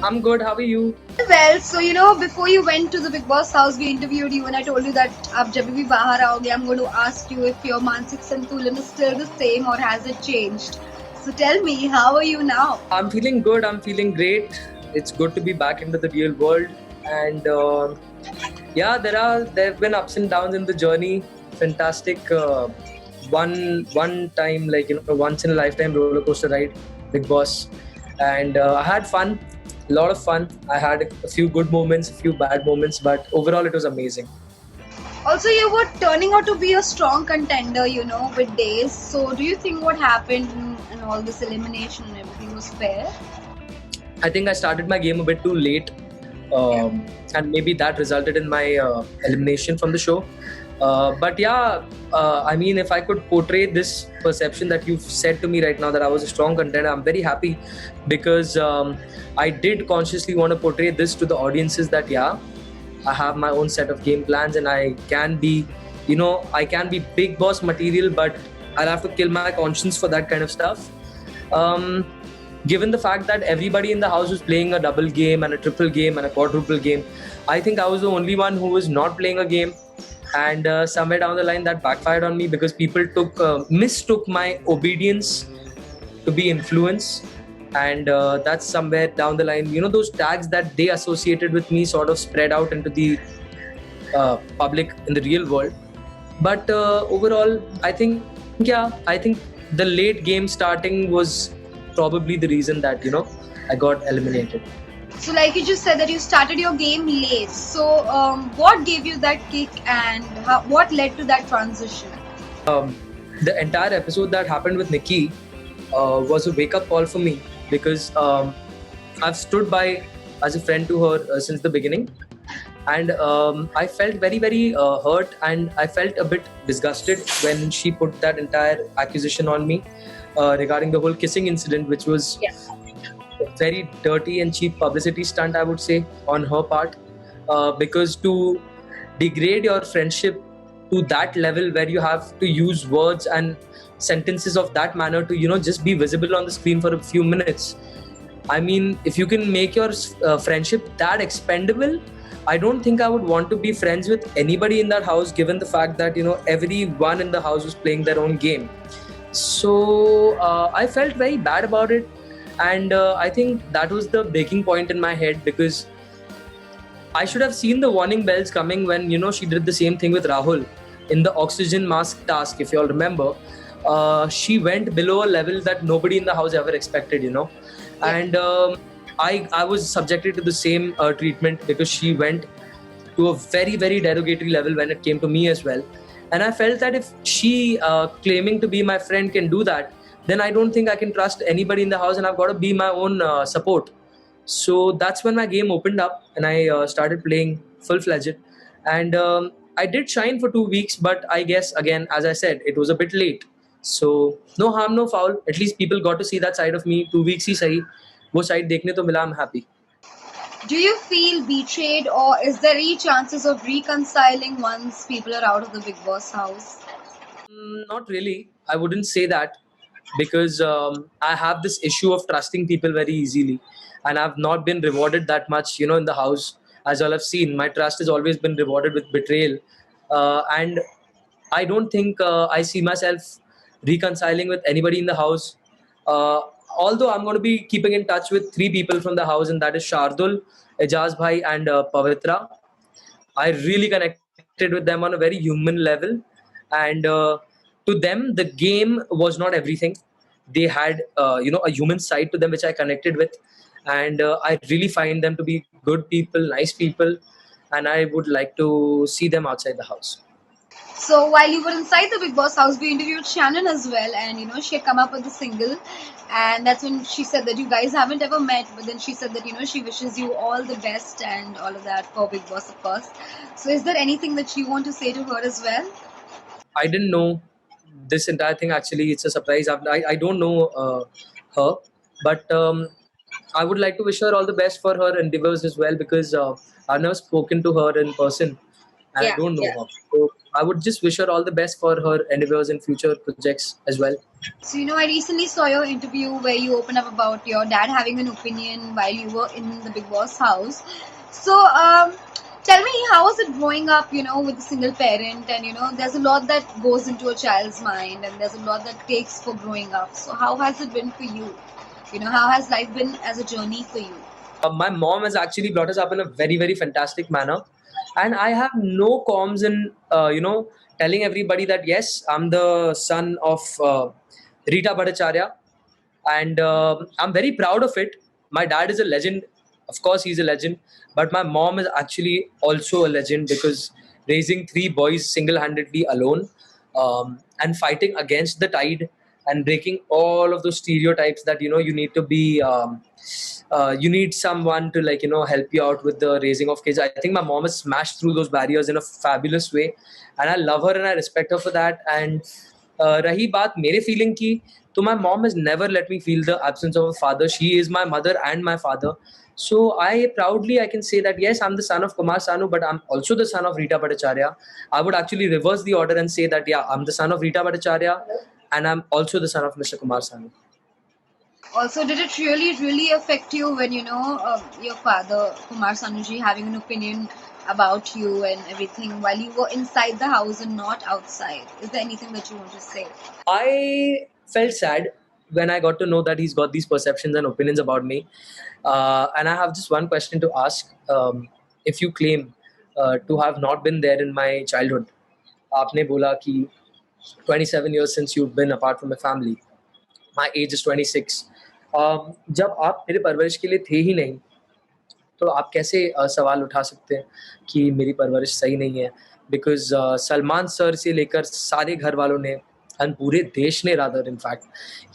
I'm good. How are you? Well, so before you went to the Big Boss house, we interviewed you, and I told you that अब जब भी बाहर आओगे, I'm going to ask you if your मानसिक संतुलन is still the same or has it changed. So tell me, how are you now? I'm feeling good. I'm feeling great. It's good to be back into the real world. And yeah, there have been ups and downs in the journey. Fantastic. One time, like once in a lifetime roller coaster ride, Big Boss, and I had fun. A lot of fun. I had a few good moments, a few bad moments, but overall it was amazing. Also, you were turning out to be a strong contender, with days. So do you think what happened in all this elimination and everything was fair? I think I started my game a bit too late, and maybe that resulted in my elimination from the show. But yeah, I mean, if I could portray this perception that you've said to me right now that I was a strong contender, I'm very happy because I did consciously want to portray this to the audiences that yeah, I have my own set of game plans and I can be, I can be big boss material, but I'll have to kill my conscience for that kind of stuff. Um, Given the fact that everybody in the house was playing a double game and a triple game and a quadruple game, I think I was the only one who was not playing a game. And somewhere down the line, that backfired on me because people mistook my obedience to be influence. And that's somewhere down the line, those tags that they associated with me sort of spread out into the public in the real world. But overall, I think the late game starting was probably the reason that I got eliminated. So, like you just said that you started your game late. So, what gave you that kick, and what led to that transition? The entire episode that happened with Nikki was a wake up call for me because I've stood by as a friend to her since the beginning, and I felt very very hurt and I felt a bit disgusted when she put that entire accusation on me regarding the whole kissing incident, which was a very dirty and cheap publicity stunt, I would say, on her part, because to degrade your friendship to that level where you have to use words and sentences of that manner to just be visible on the screen for a few minutes. I mean, if you can make your friendship that expendable, I don't think I would want to be friends with anybody in that house, given the fact that everyone in the house was playing their own game. So I felt very bad about it, and I think that was the breaking point in my head because I should have seen the warning bells coming when she did the same thing with Rahul in the oxygen mask task. If you all remember, she went below a level that nobody in the house ever expected. And I was subjected to the same treatment because she went to a very very derogatory level when it came to me as well. And I felt that if she claiming to be my friend can do that, then I don't think I can trust anybody in the house, and I've got to be my own support. So that's when my game opened up and I started playing full-fledged. And I did shine for 2 weeks, but I guess again, as I said, it was a bit late. So no harm no foul, at least people got to see that side of me. 2 weeks ही सही, वो side देखने तो मिला. I'm happy. Do you feel betrayed, or is there any chances of reconciling once people are out of the Big Boss house? Not really. I wouldn't say that because I have this issue of trusting people very easily, and I've not been rewarded that much, in the house. As all I've seen, my trust has always been rewarded with betrayal, and I don't think I see myself reconciling with anybody in the house. Uh, Although I'm going to be keeping in touch with three people from the house, and that is Shardul, Ejaz Bhai, and Pavitra. I really connected with them on a very human level, and to them, the game was not everything. They had, a human side to them which I connected with, and I really find them to be good people, nice people, and I would like to see them outside the house. So while you were inside the Big Boss house, we interviewed Shannon as well, and she had come up with a single, and that's when she said that you guys haven't ever met, but then she said that she wishes you all the best and all of that for Big Boss, of course. So is there anything that you want to say to her as well? I didn't know this entire thing. Actually, it's a surprise. I don't know her, but I would like to wish her all the best for her endeavors as well because I've never spoken to her in person. and I Yeah, don't know yeah. her. So I would just wish her all the best for her endeavors and future projects as well. So, I recently saw your interview where you opened up about your dad having an opinion while you were in the Big Boss house. So, tell me, how was it growing up, with a single parent? And, there's a lot that goes into a child's mind, and there's a lot that takes for growing up. So, how has it been for you? How has life been as a journey for you? My mom has actually brought us up in a very, very fantastic manner. And I have no qualms in, telling everybody that yes, I'm the son of Rita Bhattacharya. And I'm very proud of it. My dad is a legend. Of course, he's a legend. But my mom is actually also a legend because raising three boys single handedly alone and fighting against the tide and breaking all of those stereotypes that you need to be you need someone to help you out with the raising of kids. I think my mom has smashed through those barriers in a fabulous way, and I love her and I respect her for that. And rahi baat mere feeling ki, so my mom has never let me feel the absence of a father. She is my mother and my father. So I can say that yes, I'm the son of Kumar Sanu, but I'm also the son of Rita Bhattacharya. I would actually reverse the order and say that yeah, I'm the son of Rita Bhattacharya and I'm also the son of Mr. Kumar Sanu. Also, did it really, really affect you when your father Kumar Sanuji having an opinion about you and everything while you were inside the house and not outside? Is there anything that you want to say? I felt sad when I got to know that he's got these perceptions and opinions about me. And I have just one question to ask. If you claim to have not been there in my childhood, आपने बोला कि 27 years since you've been apart from my family. My age is 26. जब आप मेरे परवरिश के लिए थे ही नहीं, तो आप कैसे सवाल उठा सकते हैं कि मेरी परवरिश सही नहीं है? बिकॉज़ सलमान सर से लेकर सारे घर वालों ने एंड पूरे देश ने रादर इन फैक्ट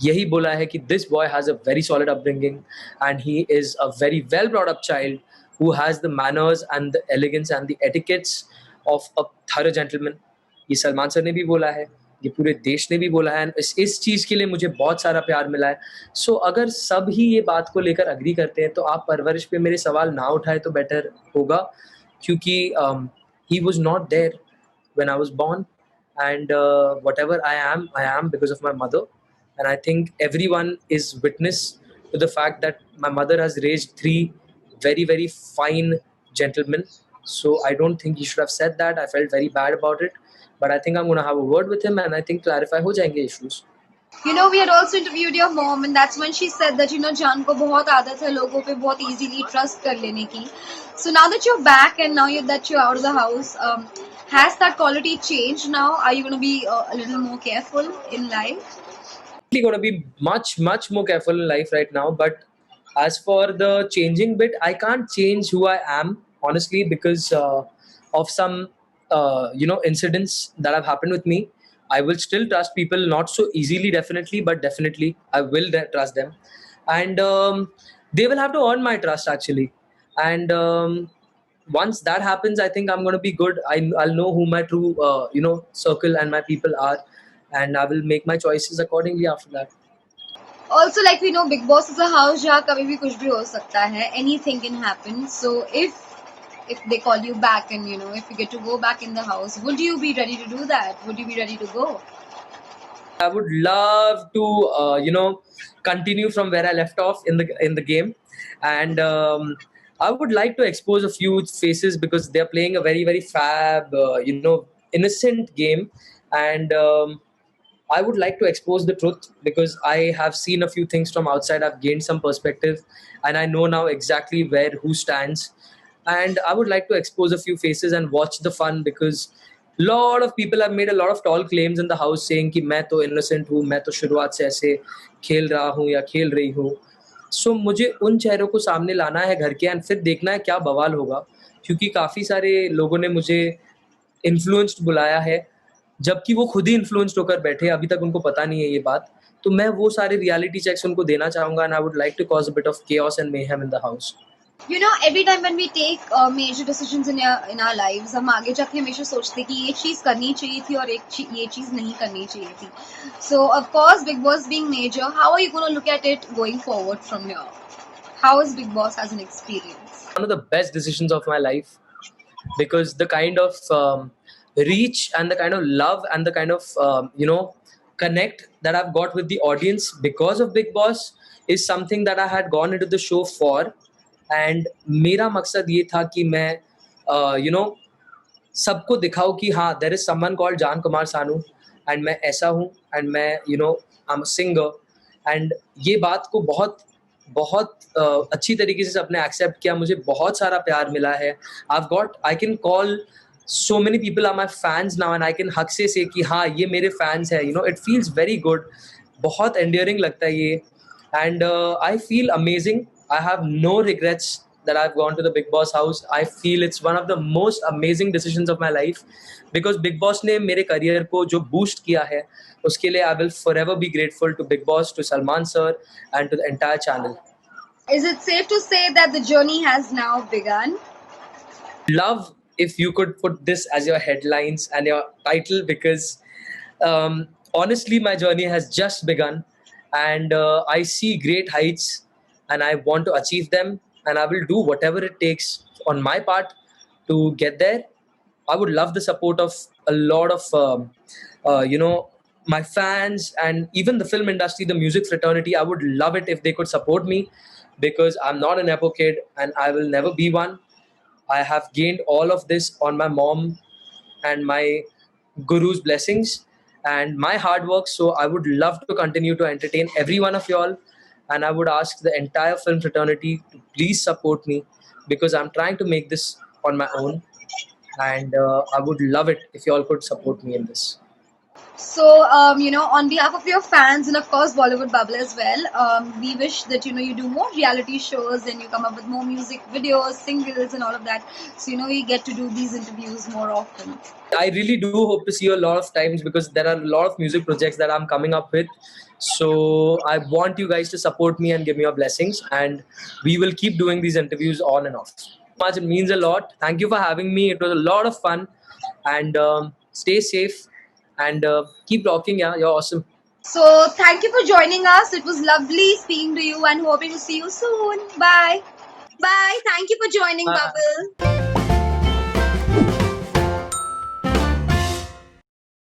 यही बोला है कि this boy has a very solid upbringing and he is a very well brought up child who has the manners and the elegance and the etiquettes of a thorough gentleman. ये Salman sir ने भी बोला है, ये पूरे देश ने भी बोला है एंड इस चीज़ के लिए मुझे बहुत सारा प्यार मिला है। सो अगर सब ही ये बात को लेकर एग्री करते हैं तो आप परवरिश पे मेरे सवाल ना उठाएं तो बेटर होगा, क्योंकि he was not there when I was born and whatever I am because of my mother and I think everyone is witness to the fact that my mother has raised three very very fine gentlemen. So I don't think he should have said that. I felt very bad about it, but I think I'm going to have a word with him and I think clarify ho jayenge issues. We had also interviewed your mom, and that's when she said that जान को बहुत आदत है लोगों पे बहुत easily trust कर लेने की. So now that you're back and now that you're out of the house, has that quality changed now? Are you going to be a little more careful in life? Going to be much more careful in life right now, but as for the changing bit, I can't change who I am honestly because of some incidents that have happened with me. I will still trust people, not so easily definitely, but definitely I will trust them, and they will have to earn my trust actually. And once that happens, I think I'm going to be good. I'll know who my true circle and my people are, and I will make my choices accordingly after that. Also, like we know, Big Boss is a house जहाँ कभी भी कुछ भी हो सकता है. Anything can happen. So if they call you back and if you get to go back in the house, would you be ready to do that? Would you be ready to go? I would love to continue from where I left off in the game, and I would like to expose a few faces because they're playing a very very fab innocent game, and I would like to expose the truth because I have seen a few things from outside. I've gained some perspective, and I know now exactly where who stands. And I would like to expose a few faces and watch the fun because lot of people have made a lot of tall claims in the house saying कि मैं तो innocent हूँ, मैं तो शुरुआत से ऐसे खेल रहा हूँ या खेल रही हूँ. सो मुझे उन चेहरों को सामने लाना है घर के एंड फिर देखना है क्या बवाल होगा, क्योंकि काफ़ी सारे लोगों ने मुझे इन्फ्लुएंस्ड बुलाया है जबकि वो खुद ही इन्फ्लुएंस्ड होकर बैठे, अभी तक उनको पता नहीं है ये बात. तो मैं वो सारे रियलिटी चेक्स उनको देना चाहूंगा and I would like to cause a bit of chaos and mayhem in the house. Every time when we take major decisions in our lives, हम आगे जाके हमेशा सोचते कि ये चीज़ करनी चाहिए थी और ये चीज़ नहीं करनी चाहिए थी. So of course, Big Boss being major, how are you going to look at it going forward from here? How is Big Boss as an experience? One of the best decisions of my life. because the kind of reach and the kind of love and the kind of connect that I've got with the audience because of Big Boss is something that I had gone into the show for. And मेरा मकसद ये था कि मैं सबको दिखाऊं कि हाँ, देयर इज समवन कॉल्ड जान कुमार सानू एंड मैं ऐसा हूँ एंड मैं I am a singer. And ये बात को बहुत बहुत अच्छी तरीके से सबने एक्सेप्ट किया, मुझे बहुत सारा प्यार मिला है। I can call so many people are my fans now and I can हक से say कि हाँ ये मेरे fans है, it feels very good, बहुत endearing लगता है ये। And I feel amazing. I have no regrets that I've gone to the Big Boss house. I feel it's one of the most amazing decisions of my life because Big Boss ने मेरे career को जो boost किया है उसके लिए I will forever be grateful to Big Boss, to Salman sir and to the entire channel. Is it safe to say that the journey has now begun? Love if you could put this as your headlines and your title because honestly my journey has just begun and I see great heights and I want to achieve them and I will do whatever it takes on my part to get there. I would love the support of a lot of my fans and even the film industry, the music fraternity. I would love it if they could support me because I'm not a nepo kid and I will never be one. I have gained all of this on my mom and my guru's blessings and my hard work. So I would love to continue to entertain every one of y'all. And I would ask the entire film fraternity to please support me because I'm trying to make this on my own. And I would love it if y'all could support me in this. So, on behalf of your fans and of course Bollywood bubble as well, we wish that you do more reality shows and you come up with more music videos, singles, and all of that. So we get to do these interviews more often. I really do hope to see you a lot of times because there are a lot of music projects that I'm coming up with. So I want you guys to support me and give me your blessings, and we will keep doing these interviews on and off. It means a lot. Thank you for having me. It was a lot of fun, and stay safe and keep rocking. Yeah, you're awesome. So thank you for joining us. It was lovely speaking to you and hoping to see you soon. Bye. Bye. Thank you for joining, Bye. Bubble.